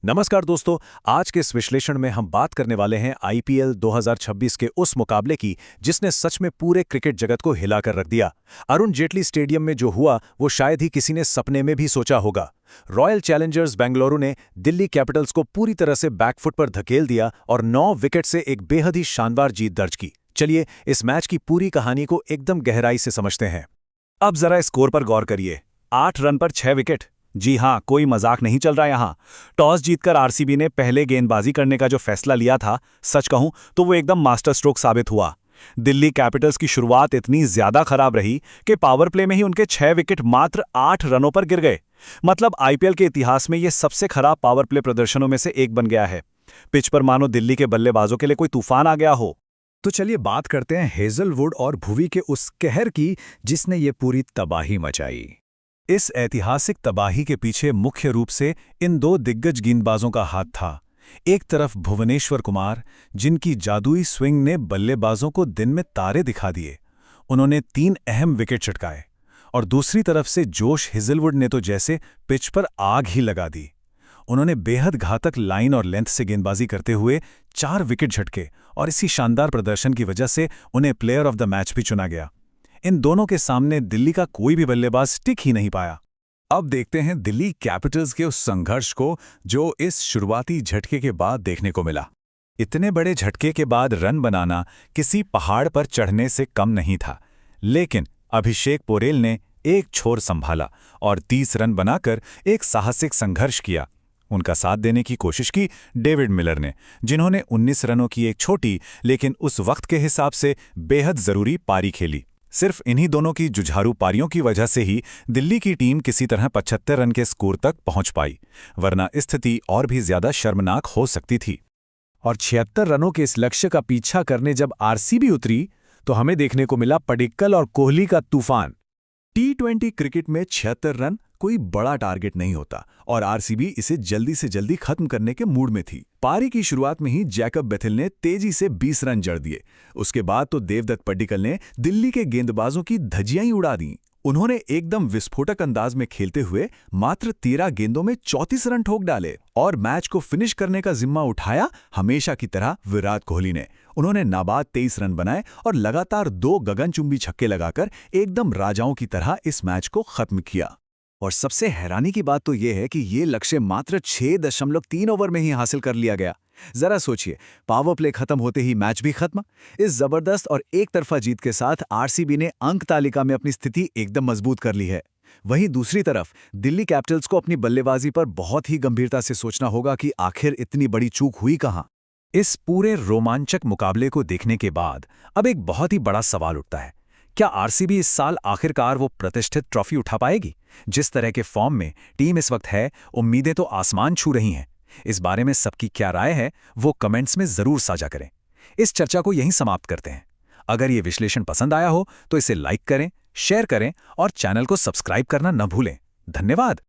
नमस्कार दोस्तों। आज के इस विश्लेषण में हम बात करने वाले हैं आईपीएल 2026 के उस मुकाबले की जिसने सच में पूरे क्रिकेट जगत को हिला कर रख दिया। अरुण जेटली स्टेडियम में जो हुआ वो शायद ही किसी ने सपने में भी सोचा होगा। रॉयल चैलेंजर्स बेंगलुरु ने दिल्ली कैपिटल्स को पूरी तरह से बैकफुट पर धकेल दिया और 9 विकेट से एक बेहद ही शानदार जीत दर्ज की। चलिए इस मैच की पूरी कहानी को एकदम गहराई से समझते हैं। अब जरा स्कोर पर गौर करिए। 8 रन पर 6 विकेट। जी हां, कोई मजाक नहीं चल रहा यहां। टॉस जीतकर आरसीबी ने पहले गेंदबाजी करने का जो फैसला लिया था, सच कहूं तो वो एकदम मास्टर स्ट्रोक साबित हुआ। दिल्ली कैपिटल्स की शुरुआत इतनी ज्यादा खराब रही कि पावर प्ले में ही उनके 6 विकेट मात्र 8 रनों पर गिर गए। मतलब आईपीएल के इतिहास में यह सबसे खराब पावर प्ले प्रदर्शनों में से एक बन गया है। पिच पर मानो दिल्ली के बल्लेबाजों के लिए कोई तूफान आ गया हो। तो चलिए बात करते हैं हेजलवुड और भुवी के उस कहर की जिसने ये पूरी तबाही मचाई। इस ऐतिहासिक तबाही के पीछे मुख्य रूप से इन दो दिग्गज गेंदबाजों का हाथ था। एक तरफ भुवनेश्वर कुमार, जिनकी जादुई स्विंग ने बल्लेबाजों को दिन में तारे दिखा दिए, उन्होंने 3 अहम विकेट चटकाए। और दूसरी तरफ से जोश हेजलवुड ने तो जैसे पिच पर आग ही लगा दी। उन्होंने बेहद घातक लाइन और लेंथ से गेंदबाजी करते हुए 4 विकेट झटके और इसी शानदार प्रदर्शन की वजह से उन्हें प्लेयर ऑफ द मैच भी चुना गया। इन दोनों के सामने दिल्ली का कोई भी बल्लेबाज टिक ही नहीं पाया। अब देखते हैं दिल्ली कैपिटल्स के उस संघर्ष को जो इस शुरुआती झटके के बाद देखने को मिला। इतने बड़े झटके के बाद रन बनाना किसी पहाड़ पर चढ़ने से कम नहीं था, लेकिन अभिषेक पोरेल ने एक छोर संभाला और 30 रन बनाकर एक साहसिक संघर्ष किया। उनका साथ देने की कोशिश की डेविड मिलर ने, जिन्होंने 19 रनों की एक छोटी लेकिन उस वक्त के हिसाब से बेहद जरूरी पारी खेली। सिर्फ इन्हीं दोनों की जुझारू पारियों की वजह से ही दिल्ली की टीम किसी तरह 75 रन के स्कोर तक पहुंच पाई, वरना स्थिति और भी ज्यादा शर्मनाक हो सकती थी। और 76 रनों के इस लक्ष्य का पीछा करने जब आरसीबी उतरी तो हमें देखने को मिला पडिक्कल और कोहली का तूफान। T20 क्रिकेट में 76 रन कोई बड़ा टारगेट नहीं होता और आरसीबी इसे जल्दी से जल्दी खत्म करने के मूड में थी। पारी की शुरुआत में ही जैकब बेथिल ने तेजी से 20 रन जड़ दिए। उसके बाद तो देवदत्त पड्डीकल ने दिल्ली के गेंदबाजों की धज्जियां ही उड़ा दी। उन्होंने एकदम विस्फोटक अंदाज में खेलते हुए मात्र 13 गेंदों में 34 रन ठोक डाले और मैच को फिनिश करने का जिम्मा उठाया हमेशा की तरह विराट कोहली ने। उन्होंने नाबाद 23 रन बनाए और लगातार 2 गगनचुंबी छक्के लगाकर एकदम राजाओं की तरह इस मैच को खत्म किया। और सबसे हैरानी की बात तो यह है कि ये लक्ष्य मात्र 6.3 ओवर में ही हासिल कर लिया गया। जरा सोचिए, पावर प्ले खत्म होते ही मैच भी खत्म। इस जबरदस्त और एक तरफा जीत के साथ आरसीबी ने अंक तालिका में अपनी स्थिति एकदम मजबूत कर ली है। वहीं दूसरी तरफ दिल्ली कैपिटल्स को अपनी बल्लेबाजी पर बहुत ही गंभीरता से सोचना होगा कि आखिर इतनी बड़ी चूक हुई कहां। इस पूरे रोमांचक मुकाबले को देखने के बाद अब एक बहुत ही बड़ा सवाल उठता है, क्या आरसीबी इस साल आखिरकार वो प्रतिष्ठित ट्रॉफी उठा पाएगी? जिस तरह के फॉर्म में टीम इस वक्त है, उम्मीदें तो आसमान छू रही हैं। इस बारे में सबकी क्या राय है वो कमेंट्स में जरूर साझा करें। इस चर्चा को यहीं समाप्त करते हैं। अगर ये विश्लेषण पसंद आया हो तो इसे लाइक करें, शेयर करें और चैनल को सब्सक्राइब करना न भूलें। धन्यवाद।